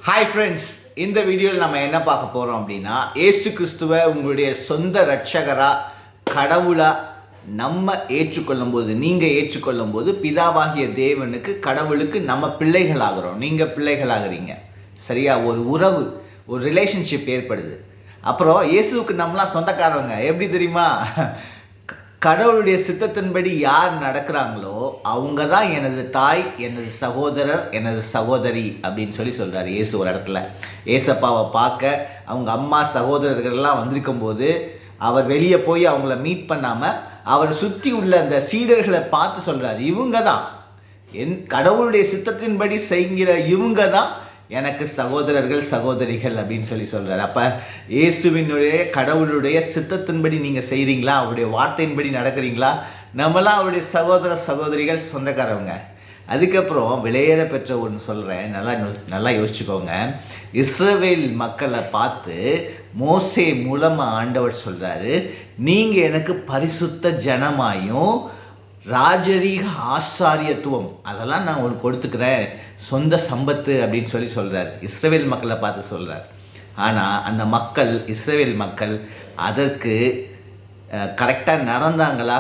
Hi friends, இந்த வீடியோவில் நம்ம என்ன பார்க்க போகிறோம் அப்படின்னா, ஏசு கிறிஸ்துவை உங்களுடைய சொந்த இரட்சகராக கடவுளாக நம்ம ஏற்றுக்கொள்ளும் போது, நீங்கள் ஏற்றுக்கொள்ளும் போது பிதாவாகிய தேவனுக்கு கடவுளுக்கு நம்ம பிள்ளைகளாகிறோம். நீங்கள் பிள்ளைகளாகிறீங்க, சரியா? ஒரு உறவு, ஒரு ரிலேஷன்ஷிப் ஏற்படுது. அப்புறம் இயேசுவுக்கு நம்மளாம் சொந்தக்காரங்க. எப்படி தெரியுமா? கடவுளுடைய சித்தத்தின்படி யார் நடக்கிறாங்களோ அவங்க தான் எனது தாய், எனது சகோதரர், எனது சகோதரி அப்படின்னு சொல்கிறார் இயேசு ஒரு இடத்துல. ஏசப்பாவை பார்க்க அவங்க அம்மா சகோதரர்கள்லாம் வந்திருக்கும் போது அவர் வெளியே போய் அவங்கள மீட் பண்ணாமல் அவரை சுற்றி உள்ள அந்த சீடர்களை பார்த்து சொல்கிறார், இவங்க தான் கடவுளுடைய சித்தத்தின்படி செய்கிற இவங்க தான் எனக்கு சகோதரர்கள் சகோதரிகள் அப்படின்னு சொல்கிறார். அப்போ இயேசுவினுடைய கடவுளுடைய சித்தத்தின்படி நீங்கள் செய்கிறீங்களா? அவருடைய வார்த்தையின்படி நடக்கிறீங்களா? நம்மளாம் அவருடைய சகோதர சகோதரிகள், சொந்தக்காரவங்க. அதுக்கப்புறம் விலையேற பெற்ற ஒன்று சொல்கிறேன், நல்லா யோசிச்சுக்கோங்க. இஸ்ரவேல் மக்களை பார்த்து மோசே மூலமாக ஆண்டவர் சொல்கிறாரு, நீங்கள் எனக்கு பரிசுத்த ஜனமாயும் ராஜரீக ஆசாரியத்துவம் அதெல்லாம் நான் உங்களுக்கு கொடுத்துக்கிறேன், சொந்த சம்பத்து அப்படின்னு சொல்கிறார். இஸ்ரவேல் மக்களை பார்த்து சொல்கிறார். ஆனால் அந்த மக்கள், இஸ்ரவேல் மக்கள் அதற்கு கரெக்டாக நடந்தாங்களா?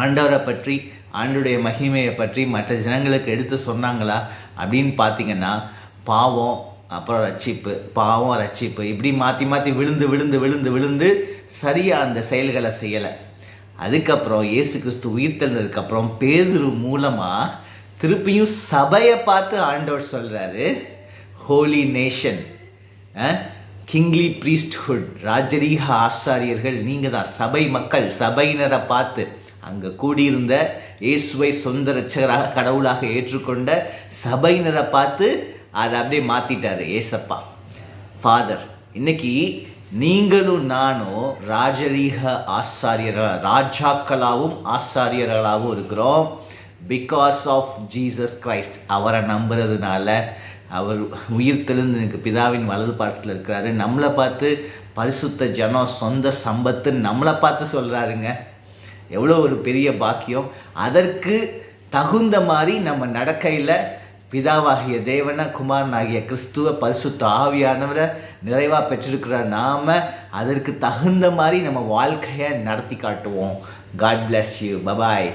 ஆண்டவரை பற்றி, ஆண்டவருடைய மகிமையை பற்றி மற்ற ஜனங்களுக்கு எடுத்து சொன்னாங்களா அப்படின்னு பார்த்தீங்கன்னா, பாவம் அப்புறம் ரட்சிப்பு, பாவம் ரட்சிப்பு இப்படி மாற்றி மாற்றி விழுந்து விழுந்து விழுந்து விழுந்து சரியாக அந்த செயல்களை செய்யலை. அதுக்கப்புறம் இயேசு கிறிஸ்து உயிர்த்தெழுந்ததுக்கப்புறம் பேதுரு மூலமாக திருப்பியும் சபையை பார்த்து ஆண்டவர் சொல்கிறாரு, ஹோலி நேஷன், கிங்லி ப்ரீஸ்ட்ஹுட், ராஜரீக ஆசாரியர்கள் நீங்கள் தான். சபை மக்கள், சபையினரை பார்த்து, அங்கே கூடியிருந்த இயேசுவை சொந்த இரட்சகராக கடவுளாக ஏற்றுக்கொண்ட சபையினரை பார்த்து அதை அப்படியே மாற்றிட்டார் ஏசப்பா ஃபாதர். இன்னைக்கு நீங்களும் நானும் ராஜரீக ஆசாரியர்கள், ராஜாக்களாகவும் ஆசாரியர்களாகவும் இருக்கிறோம். Because of Jesus Christ. அவரை நம்புறதுனால அவர் உயிர்த்தெழுந்து எனக்கு பிதாவின் வலது பாசத்தில் இருக்கிறாரு. நம்மளை பார்த்து பரிசுத்த ஜனம், சொந்த சம்பத்து நம்மளை பார்த்து சொல்கிறாருங்க. எவ்வளோ ஒரு பெரிய பாக்கியம். அதற்கு தகுந்த மாதிரி நம்ம நடக்கையில் பிதாவாகிய தேவனை, குமாரனாகிய கிறிஸ்துவ, பரிசுத்த ஆவியானவரை நிறைவாக பெற்றிருக்கிற நாம் அதற்கு தகுந்த மாதிரி நம்ம வாழ்க்கையை நடத்தி காட்டுவோம். God bless you. பபாய்.